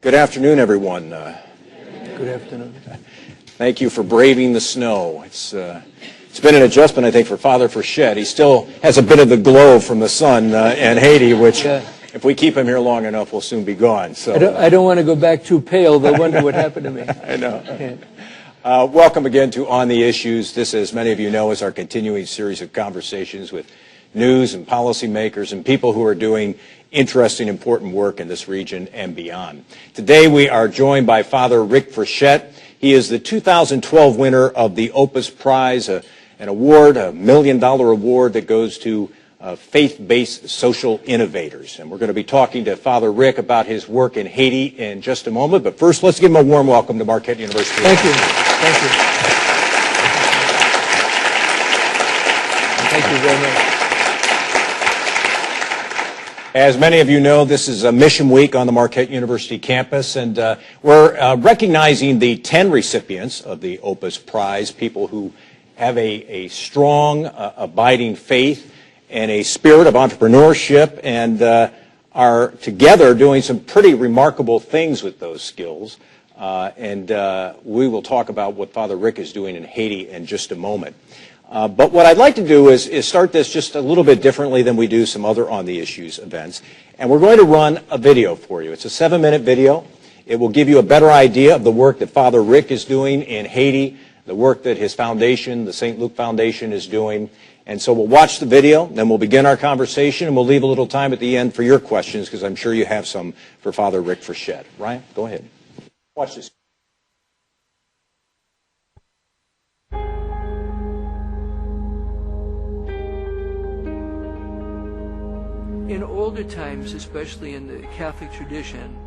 Good afternoon, everyone. Good afternoon. Thank you for braving the snow. It's been an adjustment, I think, for Father Frechette. He still has a bit of the glow from the sun in Haiti, which, if we keep him here long enough, will soon be gone. So I don't want to go back too pale. They'll wonder what happened to me. I know. Welcome again to On the Issues. This, as many of you know, is our continuing series of conversations with news and policymakers and people who are doing interesting, important work in this region and beyond. Today we are joined by Father Rick Frechette. He is the 2012 winner of the OPUS Prize, an award, $1 million award that goes to faith-based social innovators. And we're going to be talking to Father Rick about his work in Haiti in just a moment. But first, let's give him a warm welcome to Marquette University. Thank you. Thank you. Thank you very much. As many of you know, this is a Mission Week on the Marquette University campus, and we're recognizing the 10 recipients of the OPUS Prize, people who have a strong, abiding faith and a spirit of entrepreneurship and are together doing some pretty remarkable things with those skills. And we will talk about what Father Rick is doing in Haiti in just a moment. But what I'd like to do is start this just a little bit differently than we do some other On the Issues events. And we're going to run a video for you. It's a 7-minute video. It will give you a better idea of the work that Father Rick is doing in Haiti, the work that his foundation, the St. Luke Foundation, is doing. And so we'll watch the video, then we'll begin our conversation, and we'll leave a little time at the end for your questions, because I'm sure you have some for Father Rick Frechette. Ryan, go ahead. Watch this. In older times, especially in the Catholic tradition,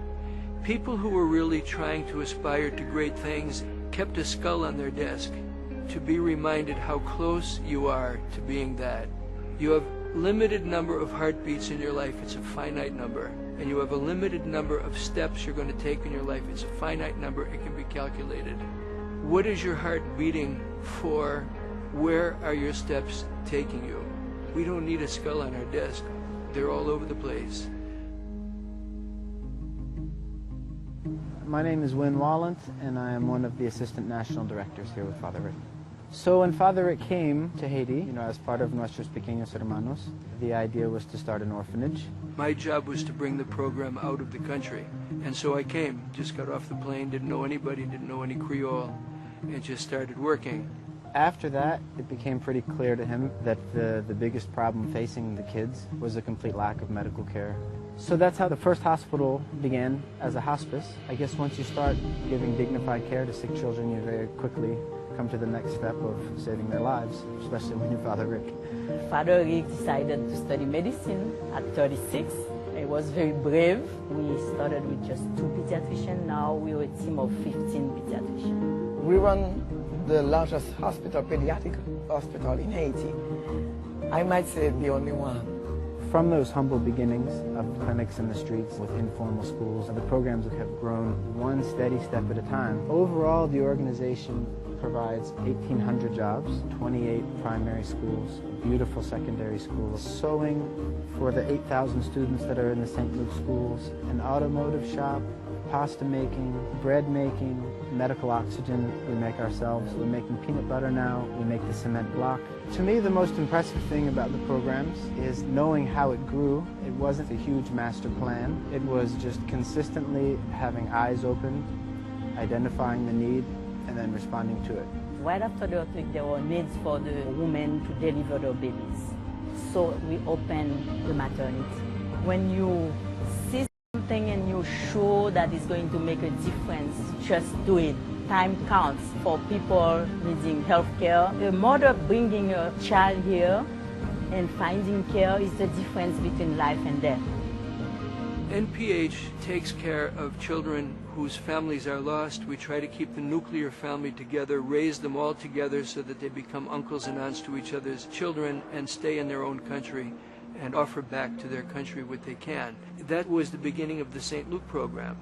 people who were really trying to aspire to great things kept a skull on their desk to be reminded how close you are to being that. You have a limited number of heartbeats in your life. It's a finite number. And you have a limited number of steps you're going to take in your life. It's a finite number. It can be calculated. What is your heart beating for? Where are your steps taking you? We don't need a skull on our desk. They're all over the place. My name is Wynn Wallant, and I am one of the assistant national directors here with Father Rick. So when Father Rick came to Haiti, as part of Nuestros Pequeños Hermanos, the idea was to start an orphanage. My job was to bring the program out of the country. And so I came, just got off the plane, didn't know anybody, didn't know any Creole, and just started working. After that, it became pretty clear to him that the biggest problem facing the kids was a complete lack of medical care. So that's how the first hospital began, as a hospice. I guess once you start giving dignified care to sick children, you very quickly come to the next step of saving their lives, especially when you're Father Rick. Father Rick decided to study medicine at 36. He was very brave. We started with just 2 pediatricians. Now we're a team of 15 pediatricians. We run the largest pediatric hospital in Haiti. I might say the only one. From those humble beginnings of clinics in the streets with informal schools, the programs have grown one steady step at a time. Overall, the organization provides 1,800 jobs, 28 primary schools, beautiful secondary schools, sewing for the 8,000 students that are in the St. Luke schools, an automotive shop, pasta making, bread making, medical oxygen we make ourselves. We're making peanut butter now. We make the cement block. To me, the most impressive thing about the programs is knowing how it grew. It wasn't a huge master plan. It was just consistently having eyes open, identifying the need, and then responding to it. Right after the earthquake, there were needs for the women to deliver their babies. So we opened the maternity. When you see something and you're sure that it's going to make a difference, just do it. Time counts for people needing health care. A mother bringing a child here and finding care is the difference between life and death. NPH takes care of children whose families are lost. We try to keep the nuclear family together, raise them all together so that they become uncles and aunts to each other's children and stay in their own country and offer back to their country what they can. That was the beginning of the St. Luke program.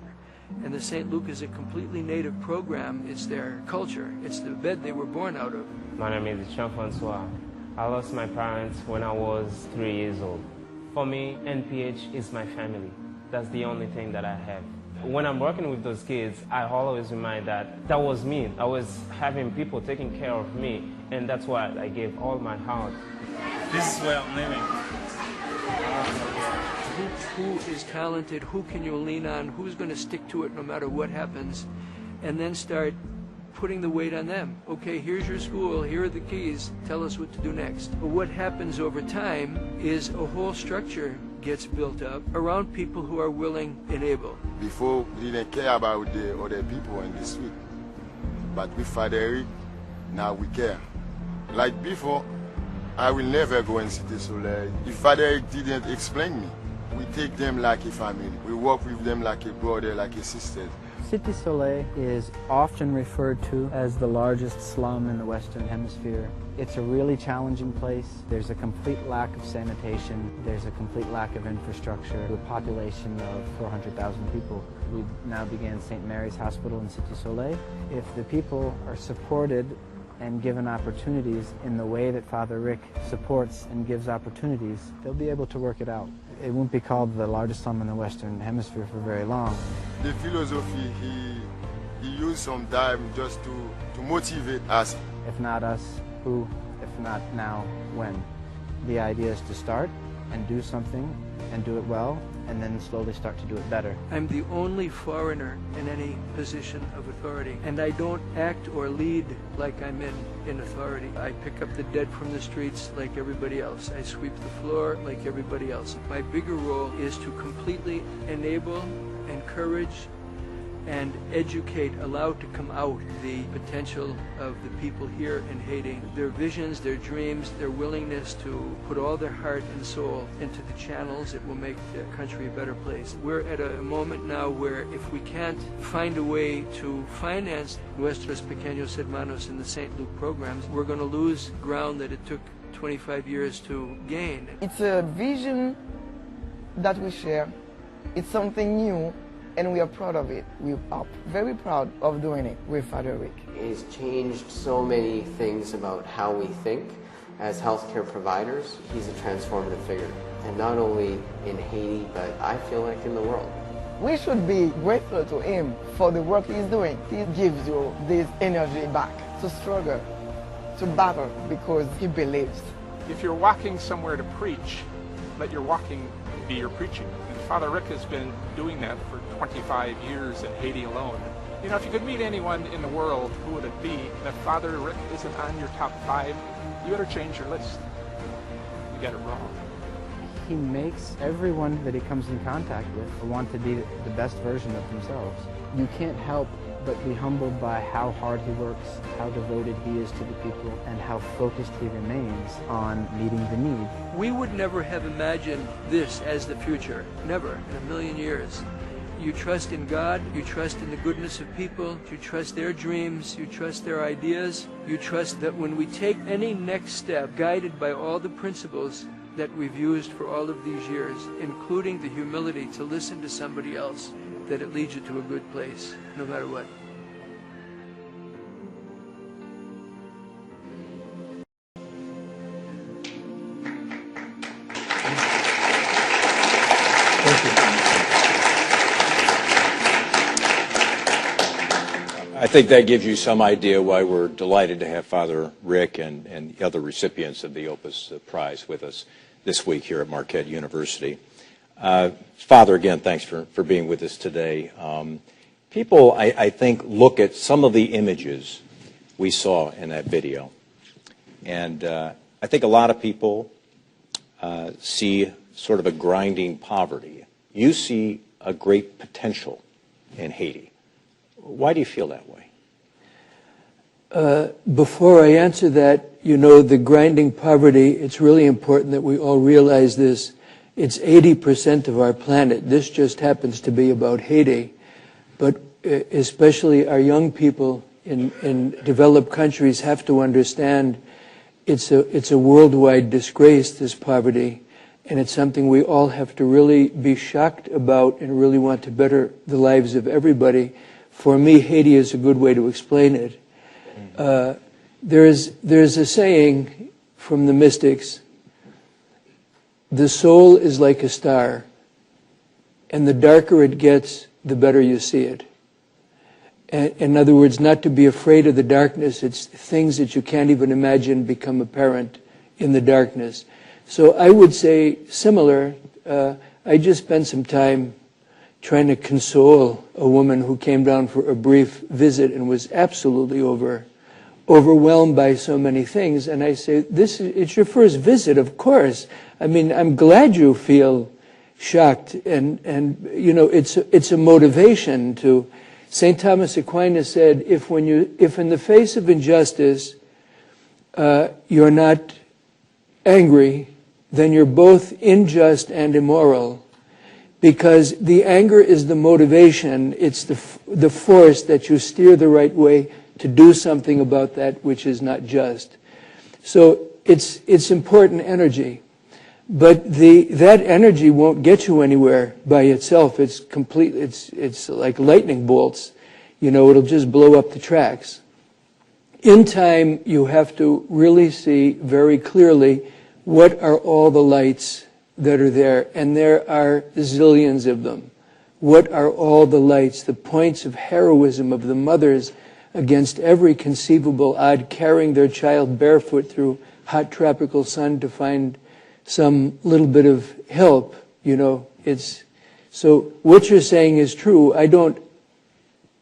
And the St. Luke is a completely native program. It's their culture. It's the bed they were born out of. My name is Jean-Francois. I lost my parents when I was 3 years old. For me, NPH is my family. That's the only thing that I have. when I'm working with those kids, I always remind that that was me. I was having people taking care of me, and that's why I gave all my heart. This is where I'm living. Who is talented? Who can you lean on? Who's going to stick to it no matter what happens? And then start putting the weight on them. Okay, here's your school, here are the keys, tell us what to do next. But what happens over time is a whole structure gets built up around people who are willing and able. Before, we didn't care about the other people in the street. But with Father Eric, now we care. Like before, I will never go in Cité Soleil. If Father Eric didn't explain me, we take them like a family. We work with them like a brother, like a sister. Cité Soleil is often referred to as the largest slum in the Western Hemisphere. It's a really challenging place. There's a complete lack of sanitation. There's a complete lack of infrastructure. A population of 400,000 people. We now began St. Mary's Hospital in Cité Soleil. If the people are supported and given opportunities in the way that Father Rick supports and gives opportunities, they'll be able to work it out. It won't be called the largest slum in the Western Hemisphere for very long. The philosophy, he used some time just to motivate us. If not us, who? If not now, when? The idea is to start and do something and do it well, and then slowly start to do it better. I'm the only foreigner in any position of authority, and I don't act or lead like I'm in authority. I pick up the dead from the streets like everybody else. I sweep the floor like everybody else. My bigger role is to completely enable, encourage, and educate, allow to come out the potential of the people here in Haiti, their visions, their dreams, their willingness to put all their heart and soul into the channels that will make the country a better place. We're at a moment now where if we can't find a way to finance Nuestros Pequeños Hermanos in the St. Luke programs, we're going to lose ground that it took 25 years to gain. It's a vision that we share. It's something new, and we are proud of it. We are very proud of doing it with Father Rick. He's changed so many things about how we think as healthcare providers. He's a transformative figure, and not only in Haiti, but I feel like in the world. We should be grateful to him for the work he's doing. He gives you this energy back to struggle, to battle, because he believes. If you're walking somewhere to preach, let your walking be your preaching. And Father Rick has been doing that for 25 years in Haiti alone. You know, if you could meet anyone in the world, who would it be? And if Father Rick isn't on your top 5, you better change your list. You got it wrong. He makes everyone that he comes in contact with want to be the best version of themselves. You can't help but be humbled by how hard he works, how devoted he is to the people, and how focused he remains on meeting the need. We would never have imagined this as the future, never, in a million years. You trust in God, you trust in the goodness of people, you trust their dreams, you trust their ideas, you trust that when we take any next step, guided by all the principles that we've used for all of these years, including the humility to listen to somebody else, that it leads you to a good place, no matter what. I think that gives you some idea why we're delighted to have Father Rick and the other recipients of the Opus Prize with us this week here at Marquette University. Father, again, thanks for being with us today. People, I think, look at some of the images we saw in that video. And I think a lot of people see sort of a grinding poverty. You see a great potential in Haiti. Why do you feel that way? Before I answer that, you know, the grinding poverty, it's really important that we all realize this. It's 80% of our planet. This just happens to be about Haiti. But especially our young people in developed countries have to understand it's a worldwide disgrace, this poverty. And it's something we all have to really be shocked about and really want to better the lives of everybody. For me, Haiti is a good way to explain it. There's a saying from the mystics, the soul is like a star, and the darker it gets, the better you see it. In other words, not to be afraid of the darkness. It's things that you can't even imagine become apparent in the darkness. So I would say similar. I just spent some time trying to console a woman who came down for a brief visit and was absolutely overwhelmed by so many things. And I say, it's your first visit, of course. I mean, I'm glad you feel shocked, and you know, it's a motivation to. St. Thomas Aquinas said, if in the face of injustice you're not angry, then you're both unjust and immoral, because the anger is the motivation. It's the force that you steer the right way to do something about that which is not just. So it's important energy. But that energy won't get you anywhere by itself. It's complete. It's like lightning bolts. You know, it'll just blow up the tracks. In time, you have to really see very clearly what are all the lights that are there, and there are zillions of them. What are all the lights, the points of heroism of the mothers against every conceivable odd, carrying their child barefoot through hot tropical sun to find some little bit of help, you know. So what you're saying is true. I don't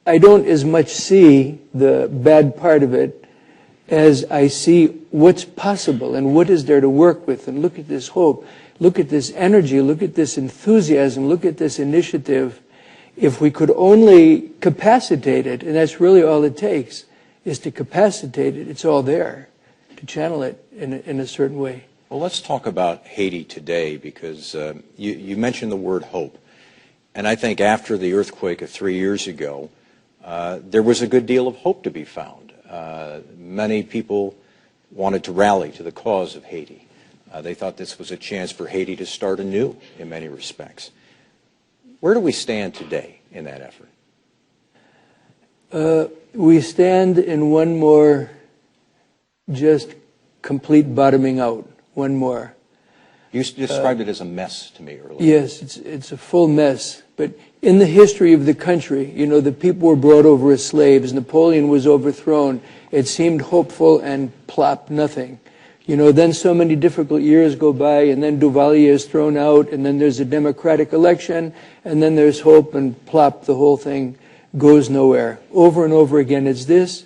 as much see the bad part of it as I see what's possible and what is there to work with. And look at this hope, look at this energy, look at this enthusiasm, look at this initiative. If we could only capacitate it, and that's really all it takes, is to capacitate it. It's all there, to channel it in a certain way. Well, let's talk about Haiti today, because you mentioned the word hope. And I think after the earthquake of 3 years ago, there was a good deal of hope to be found. Many people wanted to rally to the cause of Haiti. They thought this was a chance for Haiti to start anew in many respects. Where do we stand today in that effort? We stand in one more just complete bottoming out. One more. You described it as a mess to me earlier. Yes, it's a full mess. But in the history of the country, you know, the people were brought over as slaves. Napoleon was overthrown. It seemed hopeful, and plop, nothing. You know, then so many difficult years go by, and then Duvalier is thrown out, and then there's a democratic election, and then there's hope, and plop, the whole thing goes nowhere. Over and over again, it's this.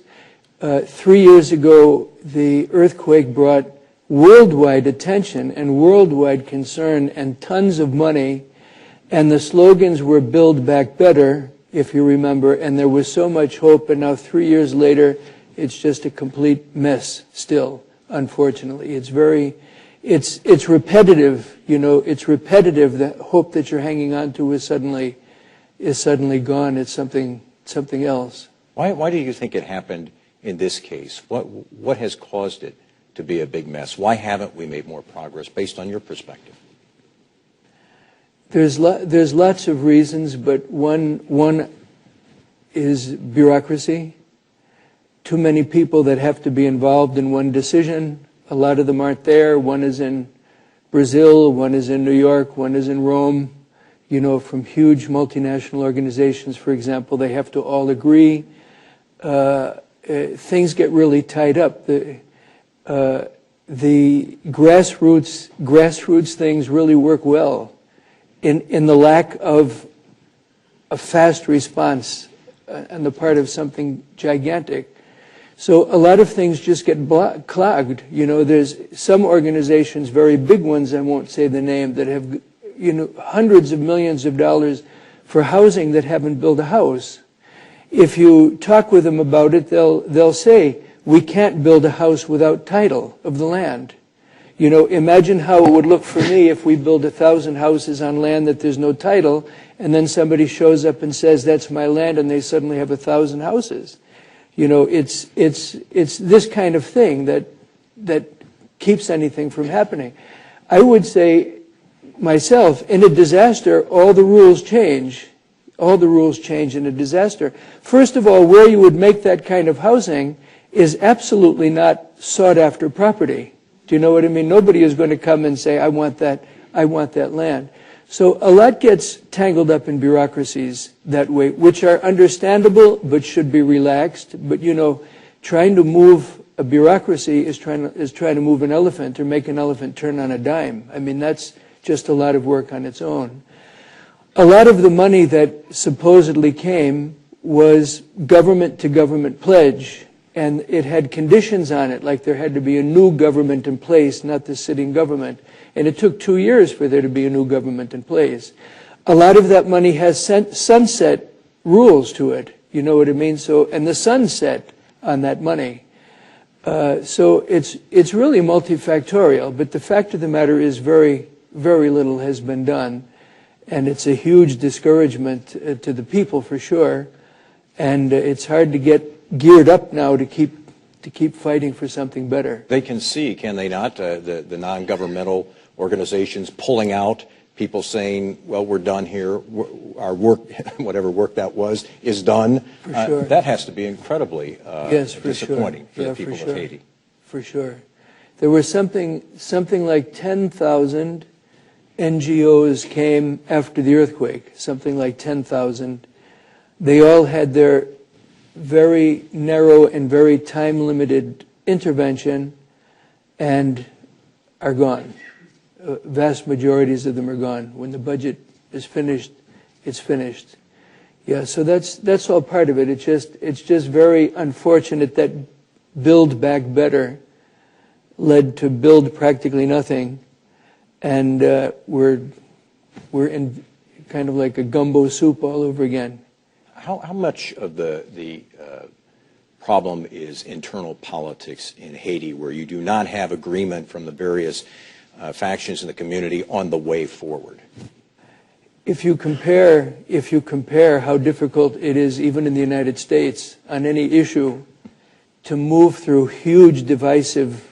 3 years ago, the earthquake brought worldwide attention and worldwide concern and tons of money, and the slogans were "Build Back Better," if you remember, and there was so much hope, and now 3 years later, it's just a complete mess still, unfortunately. It's repetitive, you know, it's repetitive. The hope that you're hanging on to is suddenly gone. It's something else. Why do you think it happened in this case? What has caused it to be a big mess? Why haven't we made more progress, based on your perspective? There's lots of reasons, but one is bureaucracy. Too many people that have to be involved in one decision. A lot of them aren't there. One is in Brazil, one is in New York, one is in Rome. You know, from huge multinational organizations, for example, they have to all agree. Things get really tied up. The grassroots things really work well in the lack of a fast response on the part of something gigantic. So a lot of things just get clogged. You know, there's some organizations, very big ones, I won't say the name, that have, you know, hundreds of millions of dollars for housing that haven't built a house. If you talk with them about it, they'll say, we can't build a house without title of the land. You know, imagine how it would look for me if we build 1,000 houses on land that there's no title, and then somebody shows up and says, that's my land, and they suddenly have 1,000 houses. You know, it's this kind of thing that keeps anything from happening. I would say, myself, in a disaster, all the rules change. All the rules change in a disaster. First of all, where you would make that kind of housing is absolutely not sought after property. Do you know what I mean? Nobody is going to come and say, I want that land. So a lot gets tangled up in bureaucracies that way, which are understandable but should be relaxed. But you know, trying to move a bureaucracy is trying to move an elephant or make an elephant turn on a dime. I mean, that's just a lot of work on its own. A lot of the money that supposedly came was government-to-government pledge, and it had conditions on it, like there had to be a new government in place, not the sitting government. And it took 2 years for there to be a new government in place. A lot of that money has sunset rules to it. You know what I mean? So, and the sunset on that money. So it's really multifactorial, but the fact of the matter is very, very little has been done. And it's a huge discouragement to the people for sure. And it's hard to get geared up now to keep fighting for something better. They can see, can they not, the non-governmental organizations pulling out, people saying, well, we're done here, our work, whatever work that was, is done. For sure. That has to be incredibly yes, for disappointing sure. for the people for of sure. Haiti. For sure. There were something like 10,000 NGOs came after the earthquake, something like 10,000. They all had their very narrow and very time-limited intervention and are gone. Vast majorities of them are gone. When the budget is finished, it's finished. Yeah, so that's all part of it. It's just very unfortunate that Build Back Better led to build practically nothing, and we're in kind of like a gumbo soup all over again. How much of the problem is internal politics in Haiti, where you do not have agreement from the various factions in the community on the way forward? If you compare how difficult it is, even in the United States, on any issue, to move through huge divisive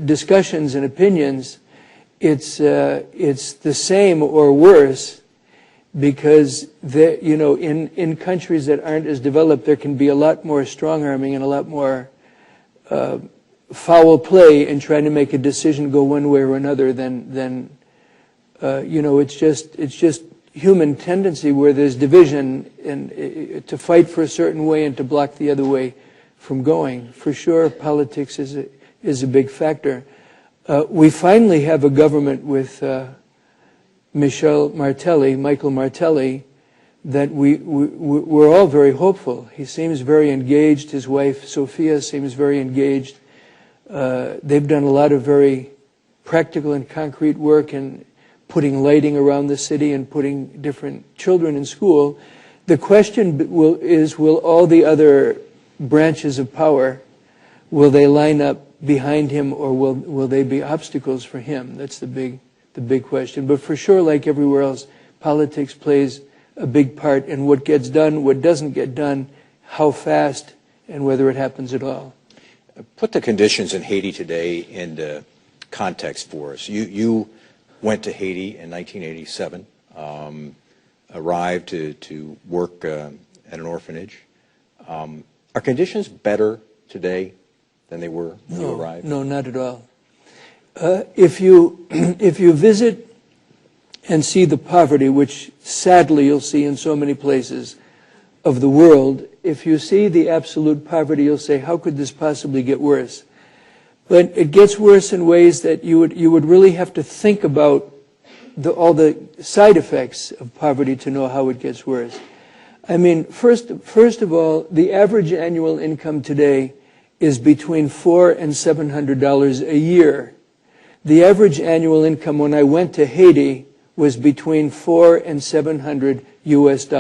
discussions and opinions, it's the same or worse, because in countries that aren't as developed, there can be a lot more strong-arming and a lot more foul play in trying to make a decision go one way or another than it's just human tendency where there's division and to fight for a certain way and to block the other way from going. For sure, politics is a big factor. We finally have a government with Michael Martelli, that we're all very hopeful. He seems very engaged. His wife, Sophia, seems very engaged. They've done a lot of very practical and concrete work in putting lighting around the city and putting different children in school. The question will all the other branches of power, will they line up behind him, or will they be obstacles for him? That's the big question. But for sure, like everywhere else, politics plays a big part in what gets done, what doesn't get done, how fast, and whether it happens at all. Put the conditions in Haiti today into context for us. You went to Haiti in 1987, arrived to work at an orphanage. Are conditions better today than they were when you arrived? No, not at all. If you visit and see the poverty, which sadly you'll see in so many places of the world, if you see the absolute poverty, you'll say, how could this possibly get worse? But it gets worse in ways that you would really have to think about all the side effects of poverty to know how it gets worse. I mean, first of all, the average annual income today is between $400 and $700 a year. The average annual income when I went to Haiti was between $400 and $700 US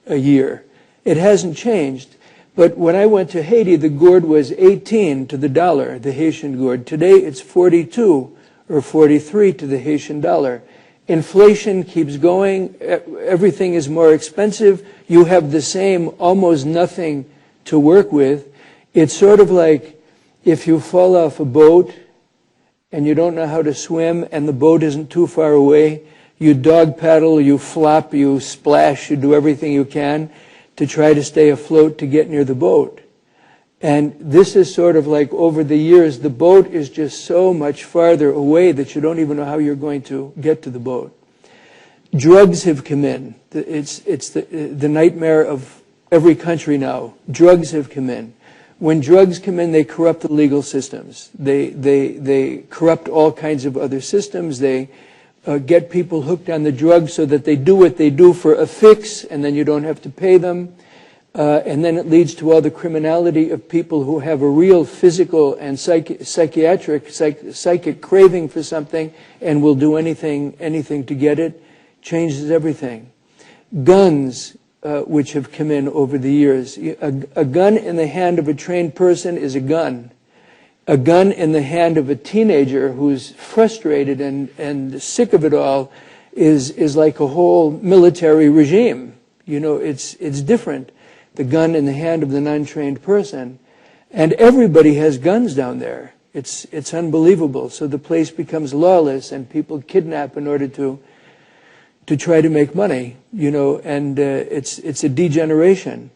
a year. It hasn't changed. But when I went to Haiti, the gourd was 18 to the dollar, the Haitian gourd. Today it's 42 or 43 to the Haitian dollar. Inflation keeps going. Everything is more expensive. You have the same almost nothing to work with. It's sort of like if you fall off a boat and you don't know how to swim and the boat isn't too far away, you dog paddle, you flop, you splash, you do everything you can to try to stay afloat to get near the boat. And this is sort of like over the years, the boat is just so much farther away that you don't even know how you're going to get to the boat. Drugs have come in. It's the nightmare of every country now. Drugs have come in. When drugs come in, they corrupt the legal systems. They corrupt all kinds of other systems. They get people hooked on the drugs so that they do what they do for a fix, and then you don't have to pay them. And then it leads to all the criminality of people who have a real physical and psychic craving for something and will do anything to get it. Changes everything. Guns, which have come in over the years. A gun in the hand of a trained person is a gun. A gun in the hand of a teenager who's frustrated and sick of it all is like a whole military regime. You know, it's different. The gun in the hand of the non-trained person. And everybody has guns down there. It's unbelievable. So the place becomes lawless and people kidnap in order to try to make money, you know, and it's a degeneration.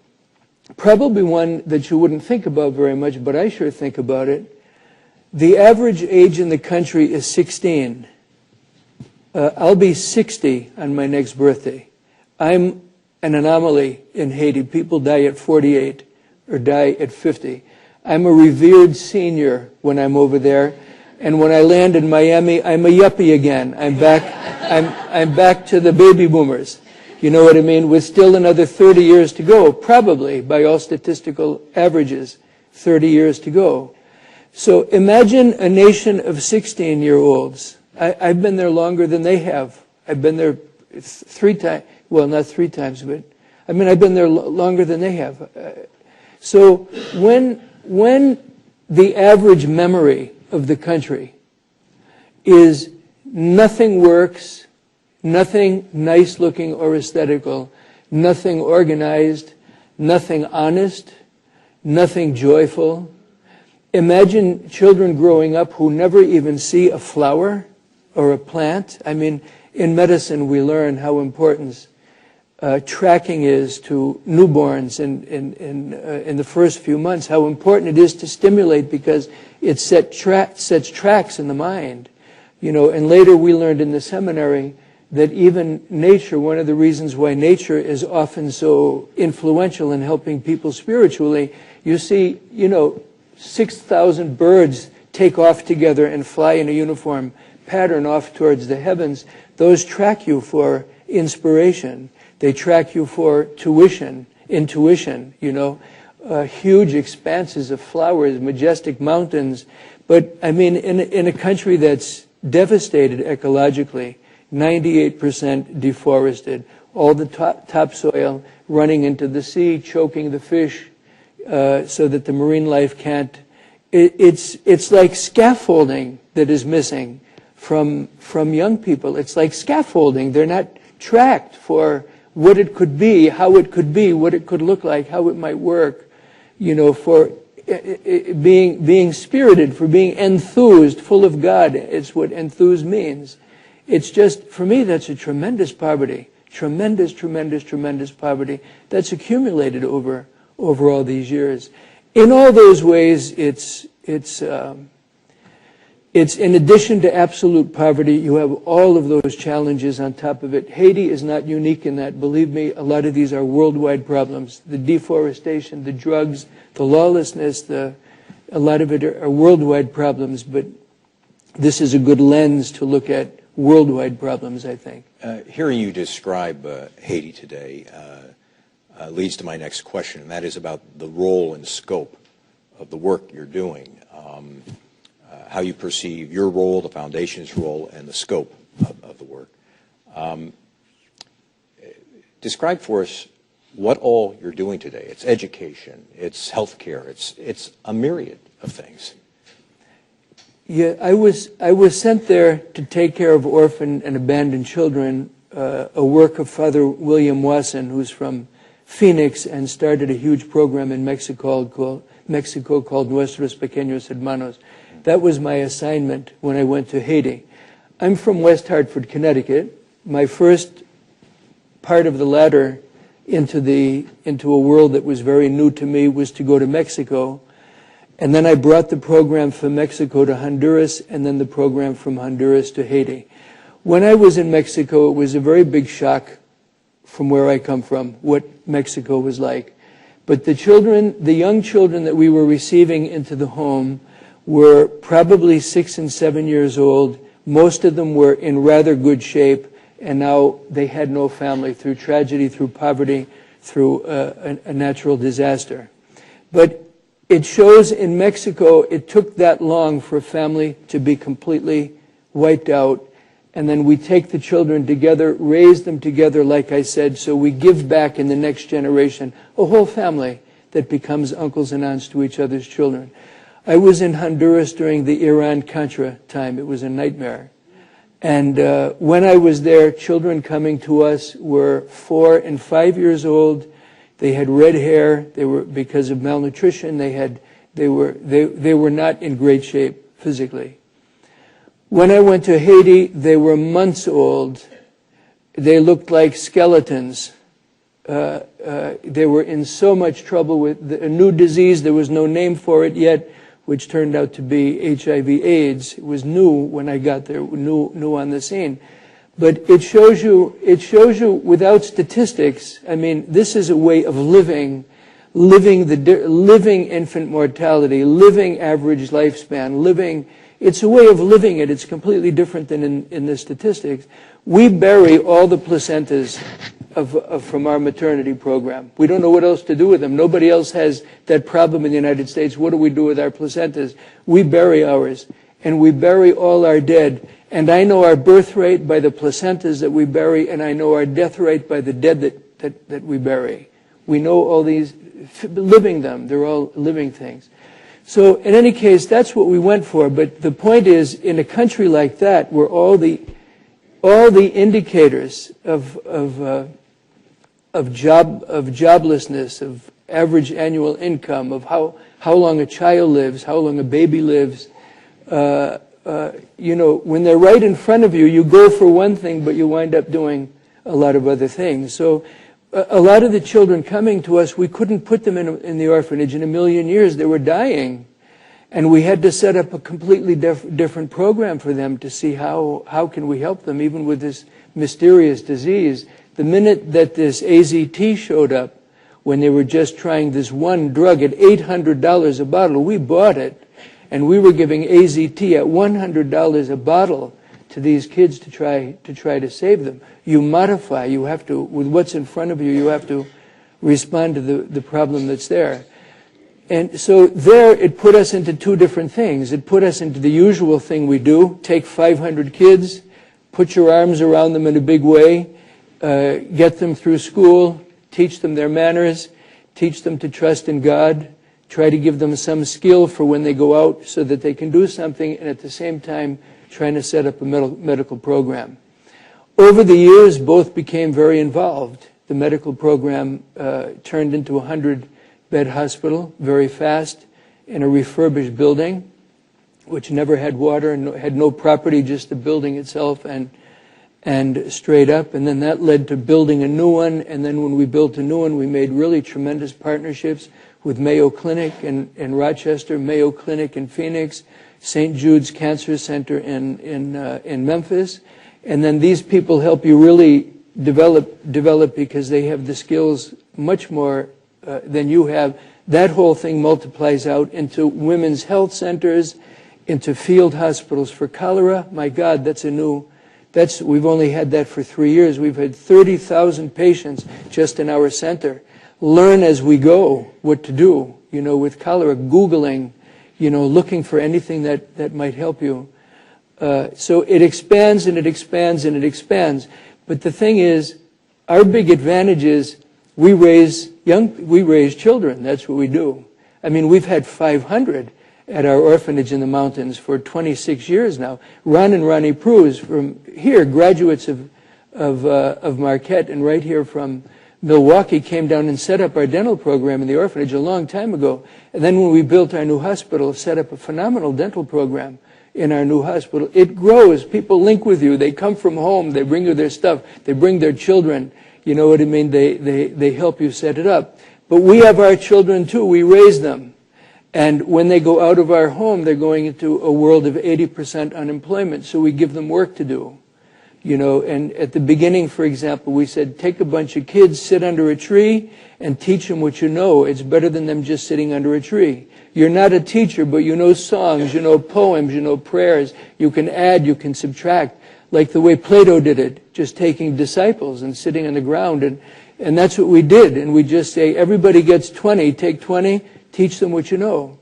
Probably one that you wouldn't think about very much, but I sure think about it. The average age in the country is 16. I'll be 60 on my next birthday. I'm an anomaly in Haiti. People die at 48 or die at 50. I'm a revered senior when I'm over there. And when I land in Miami, I'm a yuppie again. I'm back to the baby boomers. You know what I mean? With still another 30 years to go, probably, by all statistical averages, 30 years to go. So imagine a nation of 16-year-olds. I've been there longer than they have. I've been there 3 times. Well, not 3 times, but I mean, I've been there longer than they have. So when the average memory of the country is nothing works, nothing nice looking or aesthetical, nothing organized, nothing honest, nothing joyful. Imagine children growing up who never even see a flower or a plant. I mean, in medicine we learn how important tracking is to newborns in the first few months, how important it is to stimulate because it sets tracks in the mind. You know, and later we learned in the seminary that even nature, one of the reasons why nature is often so influential in helping people spiritually, you see, you know, 6,000 birds take off together and fly in a uniform pattern off towards the heavens. Those track you for inspiration. They track you for intuition, you know, huge expanses of flowers, majestic mountains. But, I mean, in a country that's devastated ecologically, 98% deforested, all the topsoil running into the sea, choking the fish so that the marine life can't. It's like scaffolding that is missing from young people. It's like scaffolding. They're not tracked for what it could be, how it could be, what it could look like, how it might work, you know, for being spirited, for being enthused, full of God. It's what enthused means. It's just, for me, that's a tremendous poverty, tremendous poverty that's accumulated over all these years. In all those ways, it's in addition to absolute poverty, you have all of those challenges on top of it. Haiti is not unique in that. Believe me, a lot of these are worldwide problems. The deforestation, the drugs, the lawlessness, a lot of it are worldwide problems, but this is a good lens to look at worldwide problems, I think. Hearing you describe Haiti today leads to my next question, and that is about the role and scope of the work you're doing. How you perceive your role, the foundation's role, and the scope of the work. Describe for us what all you're doing today. It's education, it's healthcare, it's a myriad of things. Yeah, I was sent there to take care of orphan and abandoned children, a work of Father William Wasson, who's from Phoenix and started a huge program in Mexico called Nuestros Pequeños Hermanos. That was my assignment when I went to Haiti. I'm from West Hartford, Connecticut. My first part of the ladder into a world that was very new to me was to go to Mexico. And then I brought the program from Mexico to Honduras, and then the program from Honduras to Haiti. When I was in Mexico, it was a very big shock from where I come from, what Mexico was like. But the young children that we were receiving into the home were probably 6 and 7 years old. Most of them were in rather good shape, and now they had no family through tragedy, through poverty, through a natural disaster. But it shows in Mexico it took that long for a family to be completely wiped out. And then we take the children together, raise them together, like I said, so we give back in the next generation a whole family that becomes uncles and aunts to each other's children. I was in Honduras during the Iran-Contra time. It was a nightmare. And when I was there, children coming to us were 4 and 5 years old. They had red hair. They were, because of malnutrition, they were not in great shape physically. When I went to Haiti, they were months old. They looked like skeletons. They were in so much trouble with a new disease. There was no name for it yet, which turned out to be HIV/AIDS. It was new when I got there, new on the scene. But it shows you without statistics. I mean, this is a way of living infant mortality, living average lifespan, it's a way of living it. It's completely different than in the statistics. We bury all the placentas from our maternity program. We don't know what else to do with them. Nobody else has that problem in the United States. What do we do with our placentas? We bury ours, and we bury all our dead. And I know our birth rate by the placentas that we bury, and I know our death rate by the dead that we bury. We know all these, living them. They're all living things. So in any case, that's what we went for. But the point is, in a country like that, where all the indicators of joblessness, of average annual income, of how long a child lives, how long a baby lives, when they're right in front of you, you go for one thing, but you wind up doing a lot of other things. So a lot of the children coming to us, we couldn't put them in the orphanage in a million years. They were dying. And we had to set up a completely different program for them to see how can we help them, even with this mysterious disease. The minute that this AZT showed up, when they were just trying this one drug at $800 a bottle, we bought it. And we were giving AZT at $100 a bottle to these kids to try to save them. You modify. You have to, with what's in front of you, you have to respond to the problem that's there. And so there, it put us into two different things. It put us into the usual thing we do: take 500 kids, put your arms around them in a big way, get them through school, teach them their manners, teach them to trust in God, try to give them some skill for when they go out so that they can do something, and at the same time trying to set up a medical program. Over the years, both became very involved. The medical program turned into a 100-bed hospital very fast in a refurbished building, which never had water and had no property, just the building itself and straight up. And then that led to building a new one. And then when we built a new one, we made really tremendous partnerships with Mayo Clinic in Rochester, Mayo Clinic in Phoenix, St. Jude's Cancer Center in Memphis. And then these people help you really develop because they have the skills much more than you have. That whole thing multiplies out into women's health centers, into field hospitals for cholera. My God, we've only had that for 3 years. We've had 30,000 patients just in our center. Learn as we go what to do, with cholera, Googling, looking for anything that might help you. So it expands and it expands and it expands. But the thing is, our big advantage is we raise children. That's what we do. I mean, we've had 500 at our orphanage in the mountains for 26 years now. Ron and Ronnie Prue from here, graduates of Marquette, and right here from Milwaukee, came down and set up our dental program in the orphanage a long time ago. And then when we built our new hospital, set up a phenomenal dental program in our new hospital. It grows. People link with you. They come from home. They bring you their stuff. They bring their children. You know what I mean? They help you set it up. But we have our children too. We raise them. And when they go out of our home, they're going into a world of 80% unemployment. So we give them work to do. You know, and at the beginning, for example, we said, take a bunch of kids, sit under a tree, and teach them what you know. It's better than them just sitting under a tree. You're not a teacher, but you know songs, you know poems, you know prayers. You can add, you can subtract, like the way Plato did it, just taking disciples and sitting on the ground. And that's what we did. And we just say, everybody gets 20, take 20, teach them what you know.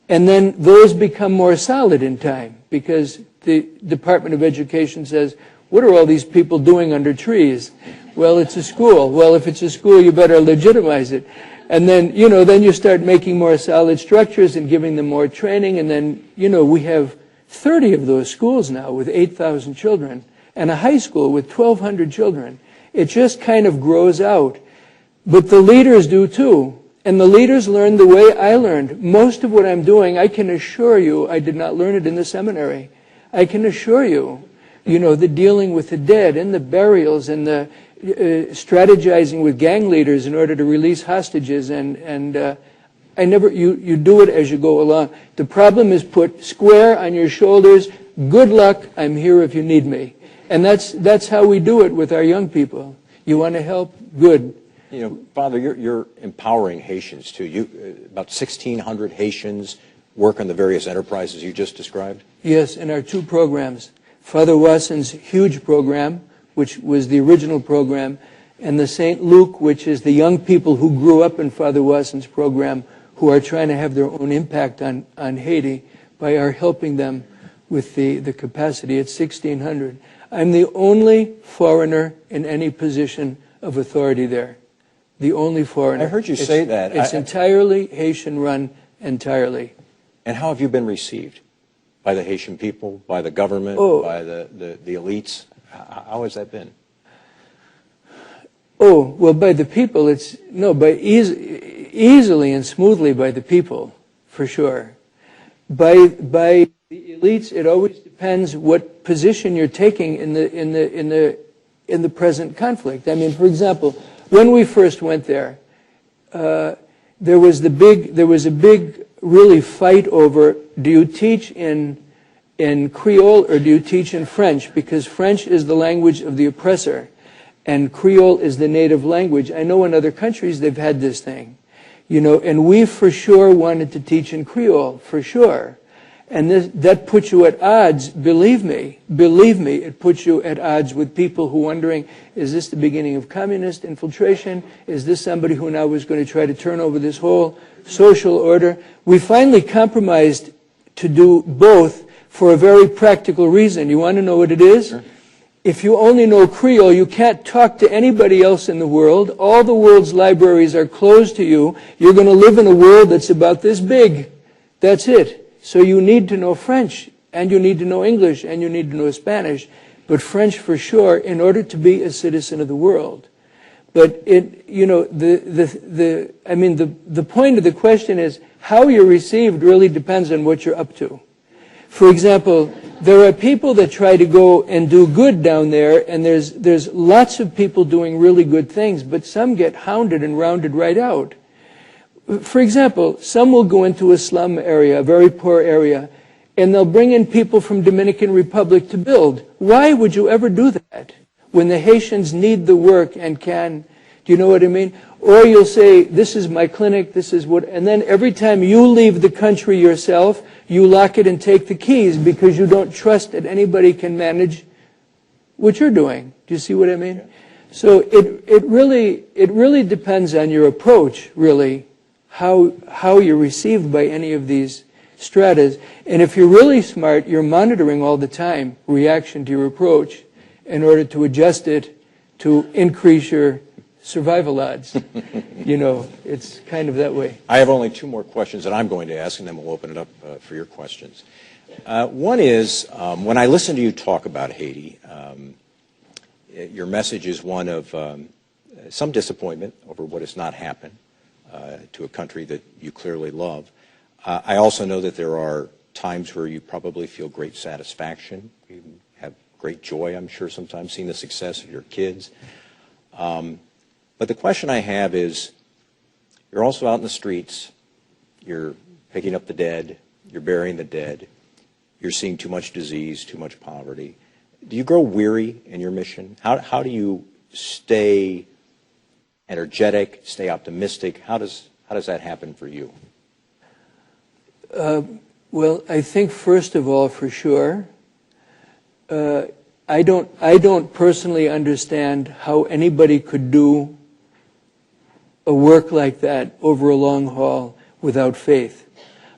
And then those become more solid in time, because the Department of Education says, what are all these people doing under trees? Well, it's a school. Well, if it's a school, you better legitimize it. And then, you know, then you start making more solid structures and giving them more training. And then, you know, we have 30 of those schools now with 8,000 children and a high school with 1,200 children. It just kind of grows out. But the leaders do too. And the leaders learn the way I learned. Most of what I'm doing, I can assure you, I did not learn it in the seminary. I can assure you. You know, the dealing with the dead and the burials and the strategizing with gang leaders in order to release hostages. And you do it as you go along. The problem is put square on your shoulders. Good luck. I'm here if you need me. And that's how we do it with our young people. You want to help? Good. You know, Father, you're empowering Haitians too. About 1,600 Haitians work on the various enterprises you just described? Yes, in our two programs. Father Wasson's huge program, which was the original program, and the St. Luke, which is the young people who grew up in Father Wasson's program, who are trying to have their own impact on Haiti by our helping them with the capacity at 1,600. I'm the only foreigner in any position of authority there. The only foreigner. I heard you say that. It's entirely Haitian run, entirely. And how have you been received? By the Haitian people, by the government, by the elites? How has that been? Oh, well, by the people, easily and smoothly by the people, for sure. By the elites, it always depends what position you're taking in the present conflict. I mean, for example, when we first went there, there was a big really fight over, do you teach in Creole or do you teach in French? Because French is the language of the oppressor and Creole is the native language. I know in other countries they've had this thing, you know, and we for sure wanted to teach in Creole, for sure. And that puts you at odds, believe me, it puts you at odds with people who are wondering, is this the beginning of communist infiltration? Is this somebody who now is going to try to turn over this whole social order? We finally compromised to do both for a very practical reason. You want to know what it is? Sure. If you only know Creole, you can't talk to anybody else in the world. All the world's libraries are closed to you. You're going to live in a world that's about this big. That's it. So you need to know French, and you need to know English, and you need to know Spanish, but French for sure in order to be a citizen of the world. But the point of the question is how you're received really depends on what you're up to. For example, there are people that try to go and do good down there, and there's lots of people doing really good things, but some get hounded and rounded right out. For example, some will go into a slum area, a very poor area, and they'll bring in people from Dominican Republic to build. Why would you ever do that when the Haitians need the work and can? Do you know what I mean? Or you'll say, this is my clinic, this is what, and then every time you leave the country yourself, you lock it and take the keys because you don't trust that anybody can manage what you're doing. Do you see what I mean? Yeah. So it really depends on your approach, really. How you're received by any of these stratas. And if you're really smart, you're monitoring all the time reaction to your approach in order to adjust it to increase your survival odds. You know, it's kind of that way. I have only two more questions that I'm going to ask, and then we'll open it up for your questions. One is, when I listen to you talk about Haiti, your message is one of some disappointment over what has not happened. To a country that you clearly love. I also know that there are times where you probably feel great satisfaction. You have great joy, I'm sure, sometimes seeing the success of your kids. But the question I have is, you're also out in the streets. You're picking up the dead, you're burying the dead, you're seeing too much disease, too much poverty. Do you grow weary in your mission? How do you stay energetic, stay optimistic? How does that happen for you? Well, I think first of all, for sure, I don't personally understand how anybody could do a work like that over a long haul without faith.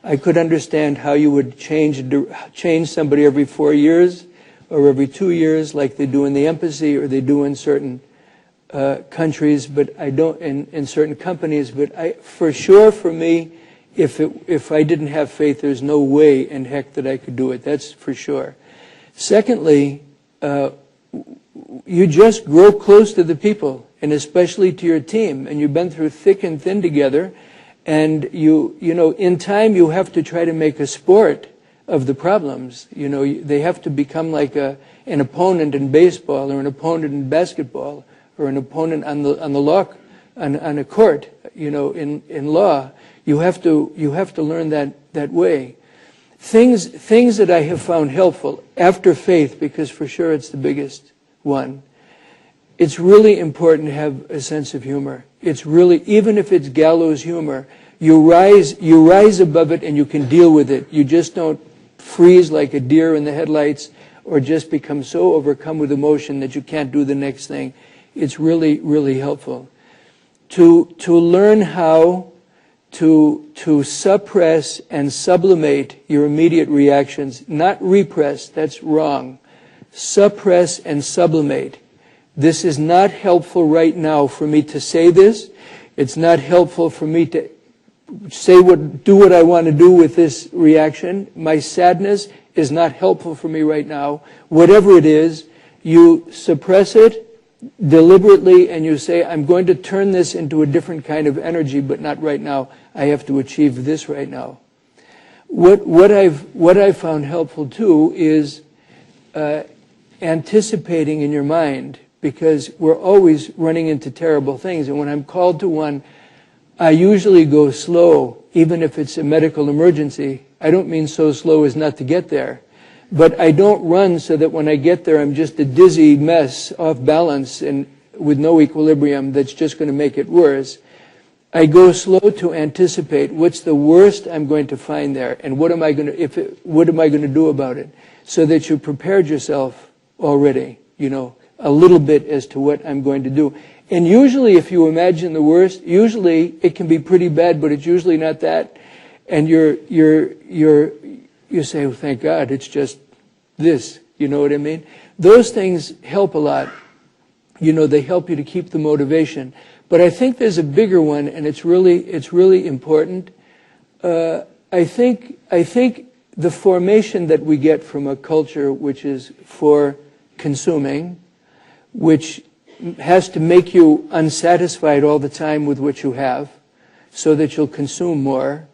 I could understand how you would change somebody every 4 years or every 2 years, like they do in the embassy or they do in certain countries, but I don't in certain companies. But for sure, for me, if I didn't have faith, there's no way in heck that I could do it. That's for sure. Secondly, you just grow close to the people, and especially to your team, and you've been through thick and thin together, and you know, in time you have to try to make a sport of the problems. You know, they have to become like an opponent in baseball or an opponent in basketball or an opponent on a court. You know, in law, you have to learn that way. Things that I have found helpful after faith, because for sure it's the biggest one. It's really important to have a sense of humor. It's really, even if it's gallows humor, you rise above it and you can deal with it. You just don't freeze like a deer in the headlights or just become so overcome with emotion that you can't do the next thing. It's really, really helpful. To learn how to suppress and sublimate your immediate reactions, not repress, that's wrong. Suppress and sublimate. This is not helpful right now for me to say this. It's not helpful for me to do what I want to do with this reaction. My sadness is not helpful for me right now. Whatever it is, you suppress it deliberately and you say, I'm going to turn this into a different kind of energy, but not right now. I have to achieve this right now. What I've found helpful too is anticipating in your mind, because we're always running into terrible things. And when I'm called to one, I usually go slow, even if it's a medical emergency. I don't mean so slow as not to get there. But I don't run so that when I get there, I'm just a dizzy mess, off balance, and with no equilibrium that's just going to make it worse. I go slow to anticipate what's the worst I'm going to find there, and what am I going to do about it, so that you prepared yourself already, you know, a little bit as to what I'm going to do. And usually, if you imagine the worst, usually it can be pretty bad, but it's usually not that. And you say, oh, thank God, it's just this. You know what I mean? Those things help a lot. You know, they help you to keep the motivation. But I think there's a bigger one, and it's really important. I think the formation that we get from a culture which is for consuming, which has to make you unsatisfied all the time with what you have, so that you'll consume more.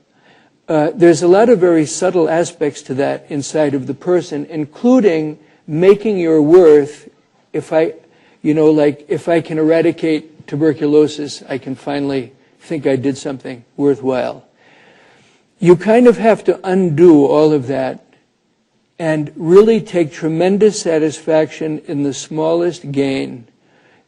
There's a lot of very subtle aspects to that inside of the person, including making your worth. If I can eradicate tuberculosis, I can finally think I did something worthwhile. You kind of have to undo all of that and really take tremendous satisfaction in the smallest gain.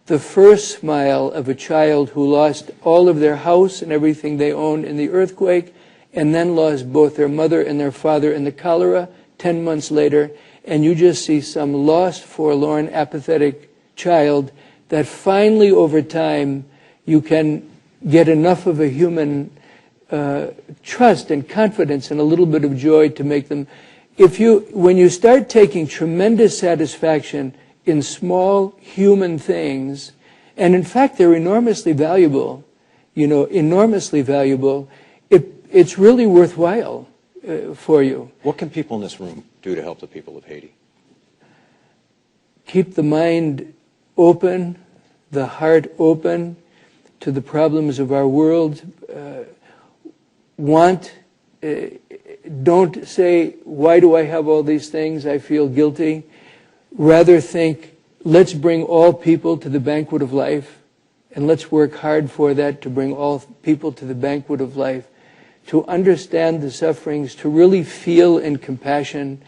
The first smile of a child who lost all of their house and everything they owned in the earthquake, and then lost both their mother and their father in the cholera 10 months later, and you just see some lost, forlorn, apathetic child that finally over time you can get enough of a human trust and confidence and a little bit of joy to make them. When you start taking tremendous satisfaction in small human things, and in fact they're enormously valuable, enormously valuable, it's really worthwhile for you. What can people in this room do to help the people of Haiti? Keep the mind open, the heart open to the problems of our world. Don't say, why do I have all these things? I feel guilty. Rather think, let's bring all people to the banquet of life, and let's work hard for that, to bring all people to the banquet of life. to understand the sufferings, to really feel in compassion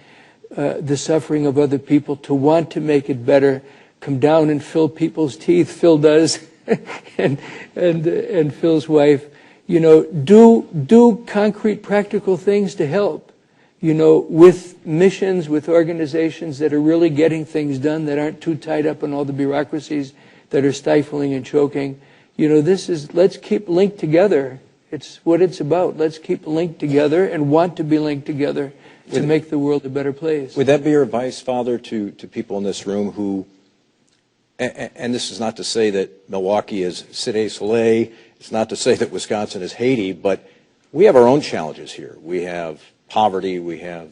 the suffering of other people, to want to make it better, come down and fill people's teeth. Phil does, and Phil's wife. Do concrete, practical things to help. With missions, with organizations that are really getting things done, that aren't too tied up in all the bureaucracies that are stifling and choking. Let's keep linked together. It's what it's about. Let's keep linked together and want to be linked together to make the world a better place. Would that be your advice, Father, to people in this room who, and this is not to say that Milwaukee is Cité Soleil, it's not to say that Wisconsin is Haiti, but we have our own challenges here. We have poverty, we have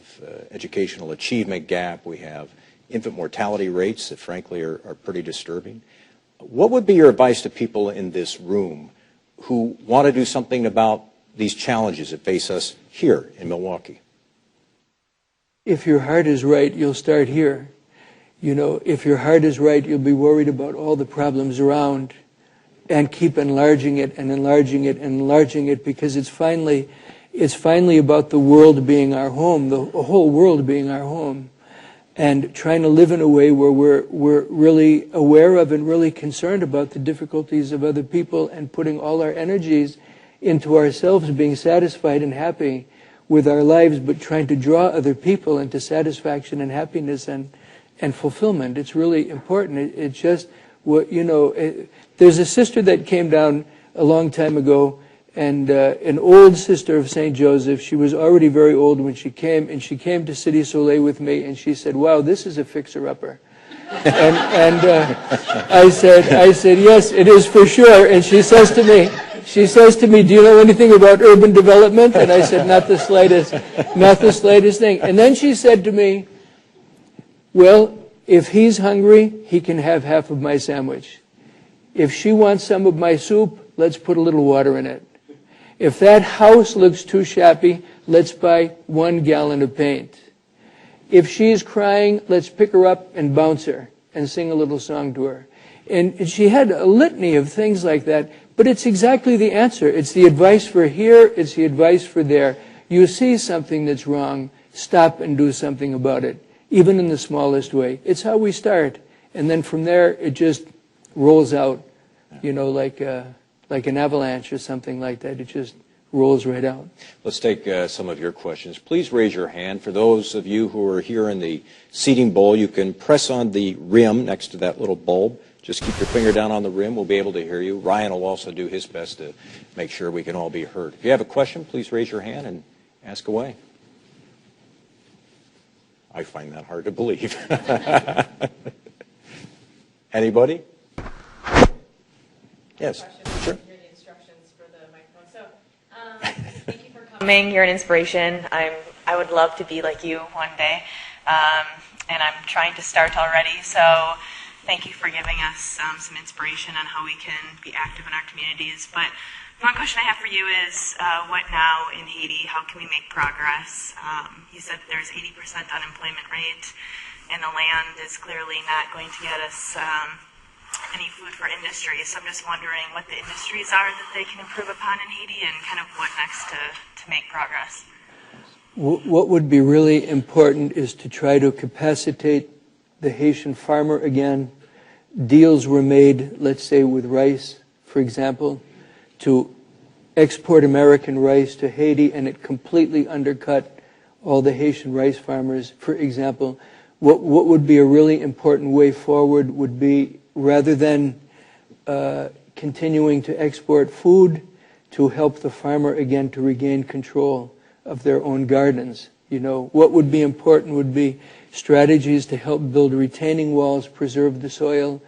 educational achievement gap, we have infant mortality rates that frankly are pretty disturbing. What would be your advice to people in this room who want to do something about these challenges that face us here in Milwaukee? If your heart is right, you'll start here. If your heart is right, you'll be worried about all the problems around and keep enlarging it and enlarging it and enlarging it, because it's finally about the world being our home, the whole world being our home, and trying to live in a way where we're really aware of and really concerned about the difficulties of other people, and putting all our energies into ourselves being satisfied and happy with our lives, but trying to draw other people into satisfaction and happiness and fulfillment. It's really important. It's just there's a sister that came down a long time ago, and an old sister of St. Joseph. She was already very old when she came, and she came to Cité Soleil with me, and she said, "Wow, this is a fixer-upper." and I said, "Yes, it is for sure." And she says to me, "Do you know anything about urban development?" And I said, not the slightest thing. And then she said to me, "Well, if he's hungry, he can have half of my sandwich. If she wants some of my soup, let's put a little water in it. If that house looks too shabby, let's buy 1 gallon of paint. If she's crying, let's pick her up and bounce her and sing a little song to her." And she had a litany of things like that, but it's exactly the answer. It's the advice for here, it's the advice for there. You see something that's wrong, stop and do something about it, even in the smallest way. It's how we start. And then from there, it just rolls out, like an avalanche or something like that. It just rolls right out. Let's take some of your questions. Please raise your hand. For those of you who are here in the seating bowl, you can press on the rim next to that little bulb. Just keep your finger down on the rim. We'll be able to hear you. Ryan will also do his best to make sure we can all be heard. If you have a question, please raise your hand and ask away. I find that hard to believe. Anybody? Yes, sure. Thank you for coming. You're an inspiration. I would love to be like you one day, and I'm trying to start already. So thank you for giving us some inspiration on how we can be active in our communities. But one question I have for you is, what now in Haiti? How can we make progress? You said that there's 80% unemployment rate, and the land is clearly not going to get us any food for industry. So I'm just wondering what the industries are that they can improve upon in Haiti, and kind of what next to make progress. What would be really important is to try to capacitate the Haitian farmer again. Deals were made, let's say, with rice, for example, to export American rice to Haiti, and it completely undercut all the Haitian rice farmers. For example, what would be a really important way forward would be, rather than continuing to export food, to help the farmer again to regain control of their own gardens. What would be important would be strategies to help build retaining walls, preserve the soil,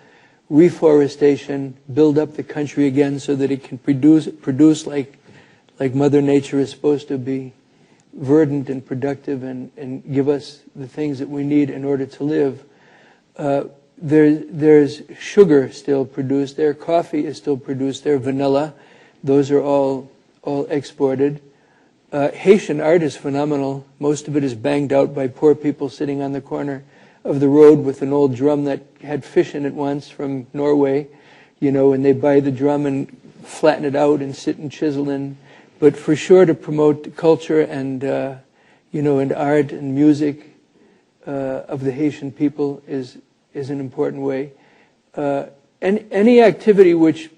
reforestation, build up the country again so that it can produce like Mother Nature is supposed to be, verdant and productive, and give us the things that we need in order to live. There's sugar still produced there, coffee is still produced there, vanilla. Those are all exported. Haitian art is phenomenal. Most of it is banged out by poor people sitting on the corner of the road with an old drum that had fish in it once from Norway, and they buy the drum and flatten it out and sit and chisel and but for sure to promote culture and, and art and music of the Haitian people is an important way. And any activity which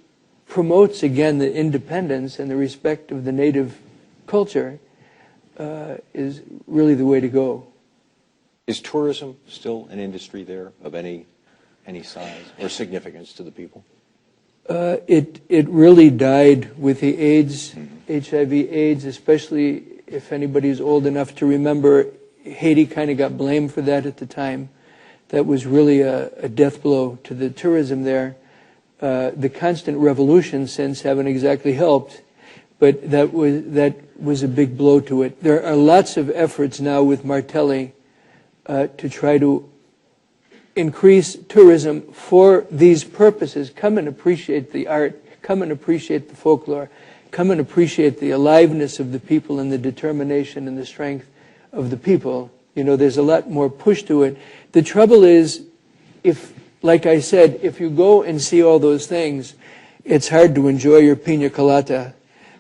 promotes, again, the independence and the respect of the native culture is really the way to go. Is tourism still an industry there of any size or significance to the people? It really died with the AIDS, HIV/AIDS, especially if anybody's old enough to remember. Haiti kind of got blamed for that at the time. That was really a death blow to the tourism there. The constant revolution since haven't exactly helped, but that was a big blow to it. There are lots of efforts now with Martelli to try to increase tourism for these purposes. Come and appreciate the art, come and appreciate the folklore, come and appreciate the aliveness of the people and the determination and the strength of the people. There's a lot more push to it. The trouble is, like I said, if you go and see all those things, it's hard to enjoy your pina colada,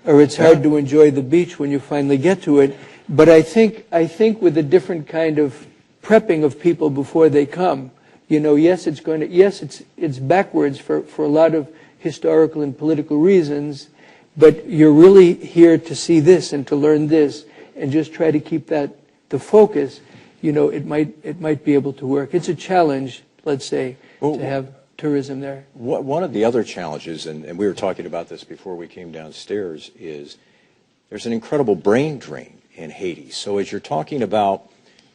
or it's hard to enjoy the beach when you finally get to it. But I think with a different kind of prepping of people before they come, it's backwards for a lot of historical and political reasons, but you're really here to see this and to learn this, and just try to keep that the focus. It might be able to work. It's a challenge, let's say, to have tourism there. One of the other challenges, and we were talking about this before we came downstairs, is there's an incredible brain drain in Haiti. So as you're talking about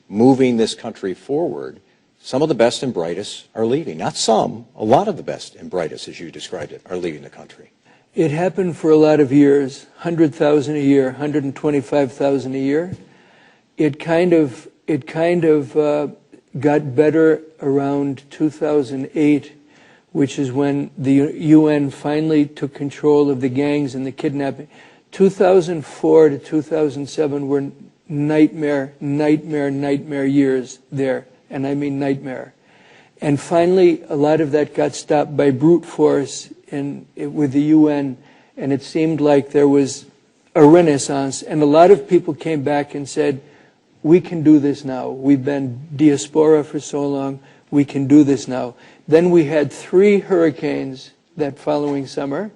moving this country forward, some of the best and brightest are leaving. Not some, a lot of the best and brightest, as you described it, are leaving the country. It happened for a lot of years, 100,000 a year, 125,000 a year. It kind of got better around 2008, which is when the UN finally took control of the gangs and the kidnapping. 2004 to 2007 were nightmare years there, and I mean nightmare. And finally, a lot of that got stopped by brute force with the UN, and it seemed like there was a renaissance, and a lot of people came back and said, we can do this now. We've been diaspora for so long, we can do this now. Then we had 3 hurricanes that following summer,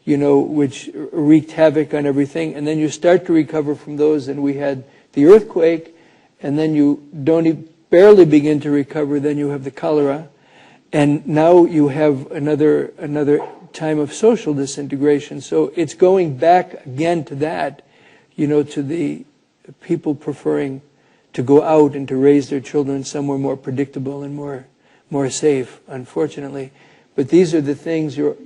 which wreaked havoc on everything, and then you start to recover from those, and we had the earthquake, and then you barely begin to recover, then you have the cholera, and now you have another time of social disintegration. So it's going back again to that, to the people preferring to go out and to raise their children somewhere more predictable and more safe, unfortunately. But these are the things you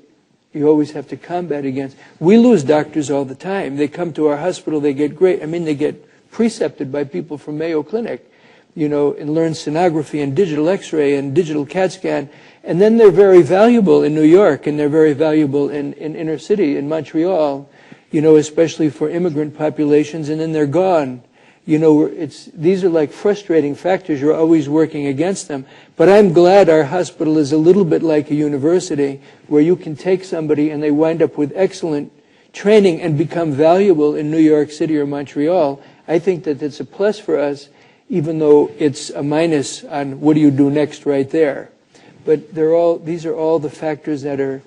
always have to combat against. We lose doctors all the time. They come to our hospital, they get they get precepted by people from Mayo Clinic, and learn sonography and digital x-ray and digital CAT scan. And then they're very valuable in New York, and they're very valuable in inner city, in Montreal, especially for immigrant populations, and then they're gone. These are like frustrating factors. You're always working against them. But I'm glad our hospital is a little bit like a university, where you can take somebody and they wind up with excellent training and become valuable in New York City or Montreal. I think that it's a plus for us, even though it's a minus on what do you do next right there. But these are all the factors that are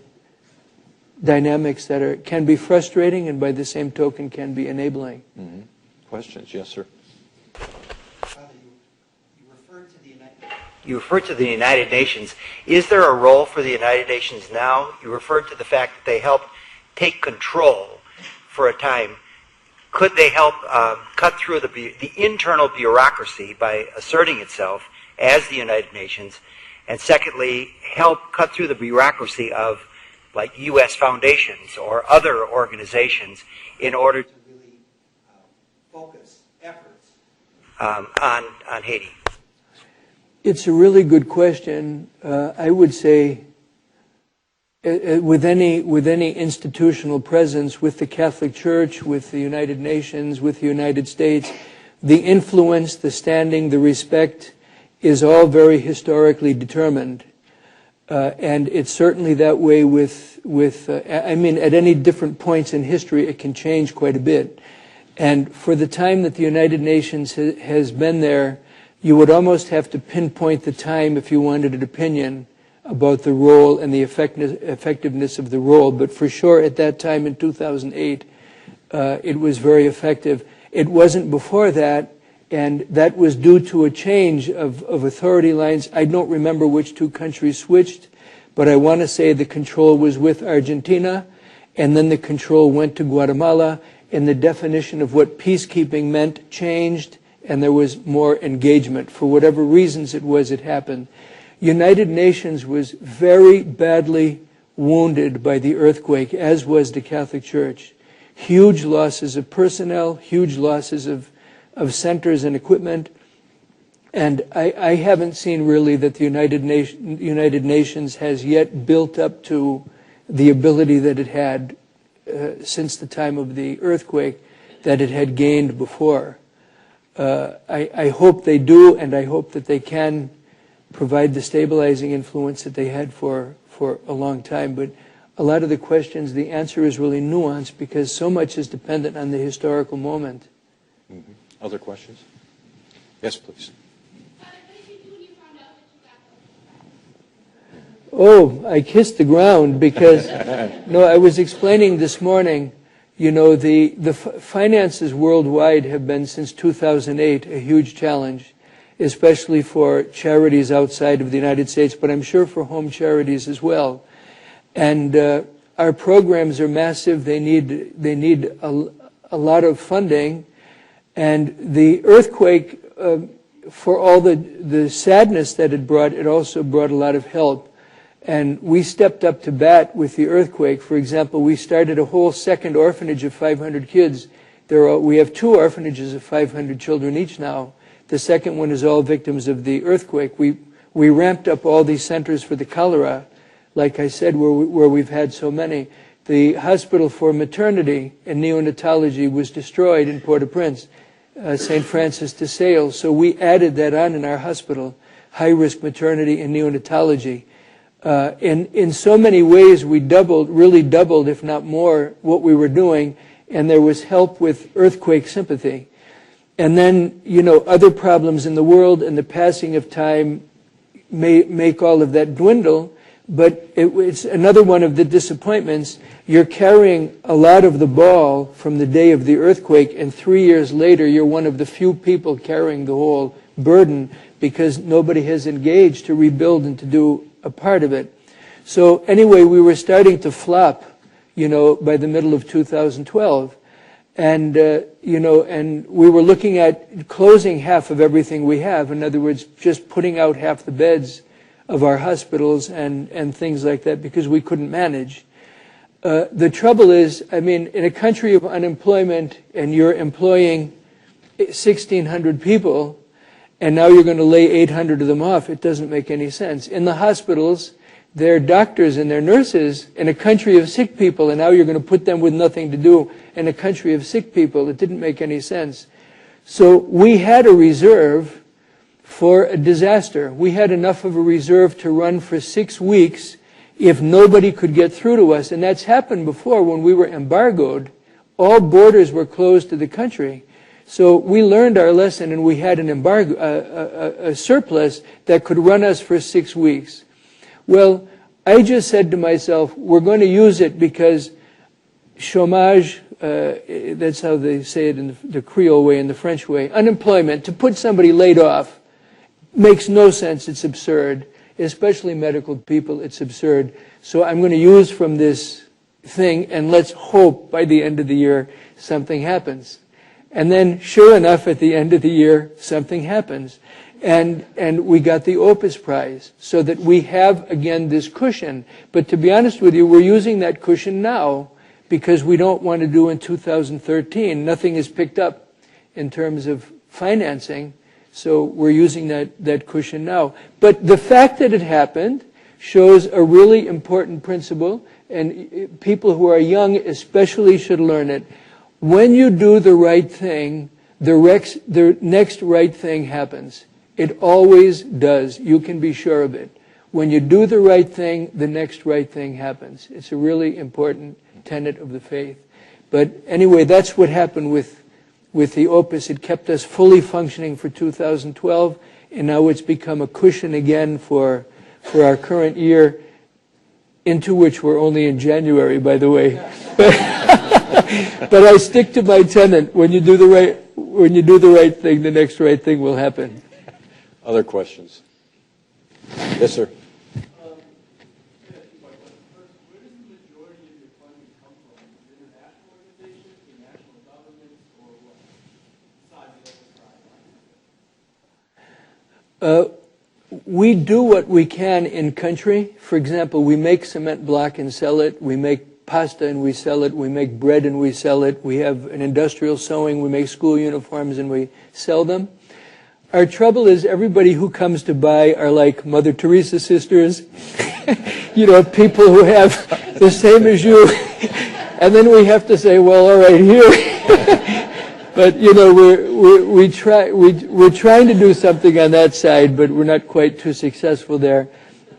dynamics that can be frustrating, and by the same token can be enabling. Mm-hmm. Questions? Yes, sir. Father, you referred to the United Nations. Is there a role for the United Nations now? You referred to the fact that they helped take control for a time. Could they help cut through the internal bureaucracy by asserting itself as the United Nations? And secondly, help cut through the bureaucracy of like U.S. foundations or other organizations in order to really focus efforts on Haiti? It's a really good question. I would say with any institutional presence, with the Catholic Church, with the United Nations, with the United States, the influence, the standing, the respect is all very historically determined. And it's certainly that way I mean, at any different points in history, it can change quite a bit. And for the time that the United Nations has been there, you would almost have to pinpoint the time if you wanted an opinion about the role and the effectiveness of the role. But for sure, at that time in 2008, it was very effective. It wasn't before that, and that was due to a change of authority lines. I don't remember which two countries switched, but I want to say the control was with Argentina, and then the control went to Guatemala, and the definition of what peacekeeping meant changed, and there was more engagement. For whatever reasons it was, it happened. United Nations was very badly wounded by the earthquake, as was the Catholic Church. Huge losses of personnel, huge losses of centers and equipment. And I haven't seen really that the United Nations has yet built up to the ability that it had since the time of the earthquake that it had gained before. I hope they do, and I hope that they can provide the stabilizing influence that they had for a long time. But a lot of the questions, the answer is really nuanced because so much is dependent on the historical moment. Mm-hmm. Other questions? Yes, please. Oh, I kissed the ground because, no, I was explaining this morning, you know, the finances worldwide have been since 2008 a huge challenge, especially for charities outside of the United States, but I'm sure for home charities as well. And our programs are massive. They need a lot of funding. And the earthquake, for all the sadness that it brought, it also brought a lot of help. And we stepped up to bat with the earthquake. For example, we started a whole second orphanage of 500 kids. We have 2 orphanages of 500 children each now. The second one is all victims of the earthquake. We ramped up all these centers for the cholera, like I said, where we've had so many. The hospital for maternity and neonatology was destroyed in Port-au-Prince, St. Francis de Sales. So we added that on in our hospital, high-risk maternity and neonatology. In so many ways, we really doubled, if not more, what we were doing, and there was help with earthquake sympathy. And then, you know, other problems in the world and the passing of time may make all of that dwindle, but it's another one of the disappointments. You're carrying a lot of the ball from the day of the earthquake, and 3 years later, you're one of the few people carrying the whole burden because nobody has engaged to rebuild and to do a part of it. So anyway, we were starting to flop, you know, by the middle of 2012. And, you know, and we were looking at closing half of everything we have. In other words, just putting out half the beds of our hospitals and things like that because we couldn't manage. The trouble is, I mean, in a country of unemployment and you're employing 1,600 people, and now you're going to lay 800 of them off, it doesn't make any sense. In the hospitals, they're doctors and they're nurses in a country of sick people, and now you're going to put them with nothing to do in a country of sick people. It didn't make any sense. So we had a reserve for a disaster. We had enough of a reserve to run for 6 weeks if nobody could get through to us. And that's happened before when we were embargoed. All borders were closed to the country. So we learned our lesson, and we had an embargo, a surplus that could run us for 6 weeks. Well, I just said to myself, we're going to use it because chômage, that's how they say it in the Creole way, in the French way, unemployment, to put somebody laid off makes no sense. It's absurd. Especially medical people, it's absurd. So I'm going to use from this thing, and let's hope by the end of the year something happens. And then, sure enough, at the end of the year, something happens. And we got the OPUS prize, so that we have, again, this cushion. But to be honest with you, we're using that cushion now because we don't want to do in 2013. Nothing is picked up in terms of financing, so we're using that cushion now. But the fact that it happened shows a really important principle, and people who are young especially should learn it. When you do the right thing, the next right thing happens. It always does. You can be sure of it. When you do the right thing, the next right thing happens. It's a really important tenet of the faith. But anyway, that's what happened with the OPUS. It kept us fully functioning for 2012, and now it's become a cushion again for our current year, into which we're only in January, by the way. But I stick to my tenet: when you do the right thing, the next right thing will happen. Other questions? Yes, sir. We do what we can in country. For example, we make cement block and sell it. We make pasta and we sell it. We make bread and we sell it. We have an industrial sewing. We make school uniforms and we sell them. Our trouble is everybody who comes to buy are like Mother Teresa sisters, people who have the same as you. And then we have to say, well, all right, here. But we're trying to do something on that side, but we're not quite too successful there.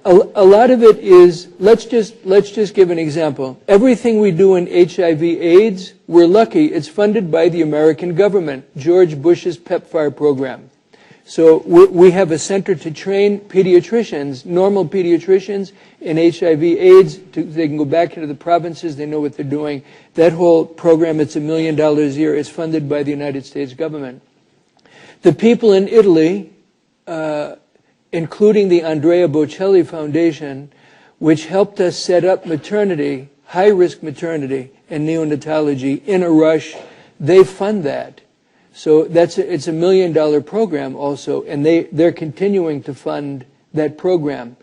A lot of it is, let's just give an example. Everything we do in HIV/AIDS, we're lucky. It's funded by the American government, George Bush's PEPFAR program. So we have a center to train pediatricians, normal pediatricians in HIV/AIDS. They can go back into the provinces. They know what they're doing. That whole program, it's $1 million a year. It's funded by the United States government. The people in Italy, including the Andrea Bocelli Foundation, which helped us set up maternity, high-risk maternity and neonatology in a rush, they fund that. So it's a $1 million program also, and they're continuing to fund that program.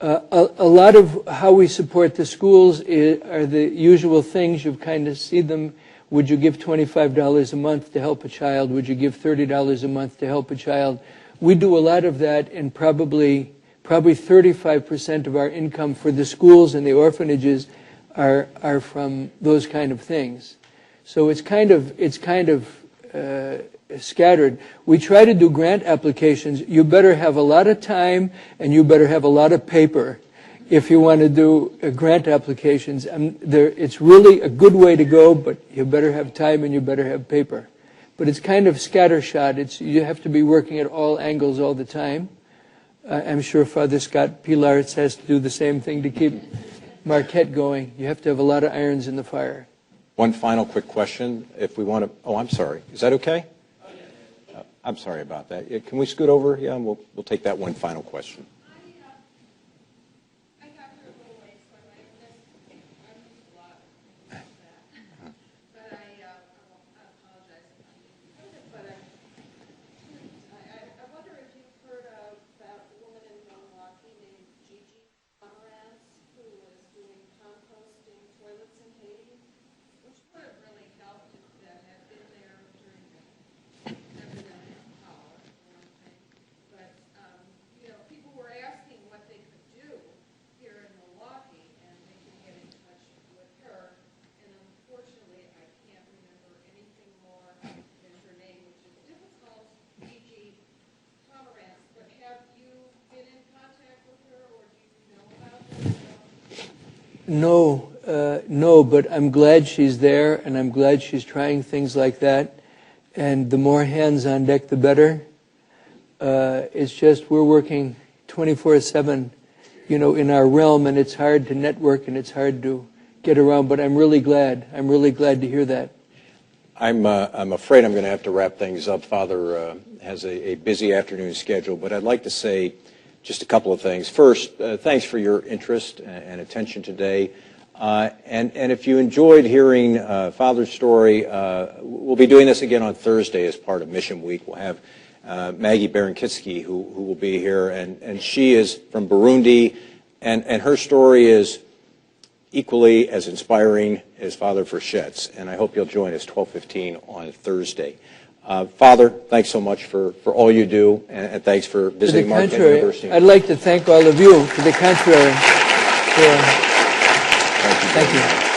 A lot of how we support the schools are the usual things. You've kind of seen them. Would you give $25 a month to help a child? Would you give $30 a month to help a child? We do a lot of that, and probably 35% of our income for the schools and the orphanages are from those kind of things. So it's kind of scattered. We try to do grant applications. You better have a lot of time and you better have a lot of paper if you want to do grant applications. It's really a good way to go, but you better have time and you better have paper. But it's kind of scattershot. You have to be working at all angles all the time. I'm sure Father Scott Pilartz has to do the same thing to keep Marquette going. You have to have a lot of irons in the fire. One final quick question, if we want to. Oh, I'm sorry. Is that okay? I'm sorry about that. Can we scoot over? Yeah, and we'll take that one final question. I got here a little late, so I might have missed a lot of that. But I apologize. But I wonder if you've heard about a woman in Milwaukee named Gigi Pomerantz who was doing composting toilets in Haiti, which would have really helped if that had been there during the epidemic of cholera, for one thing. But, people were asking what they could do here in Milwaukee, and they could get in touch with her. And unfortunately, I can't remember anything more than her name, which is difficult, Gigi Pomerantz. But have you been in contact with her, or do you know about her? No, but I'm glad she's there, and I'm glad she's trying things like that. And the more hands on deck, the better. It's just we're working 24/7, in our realm, and it's hard to network and it's hard to get around. But I'm really glad. I'm really glad to hear that. I'm afraid I'm going to have to wrap things up. Father has a busy afternoon schedule, but I'd like to say just a couple of things. First, thanks for your interest and attention today. And if you enjoyed hearing Father's story, we'll be doing this again on Thursday as part of Mission Week. We'll have Maggie Barankitsky, who will be here, and she is from Burundi, and her story is equally as inspiring as Father Frechette's, and I hope you'll join us 12:15 on Thursday. Father, thanks so much for all you do, and thanks for visiting Marquette University. I'd like to thank all of you. To the contrary. Thank you.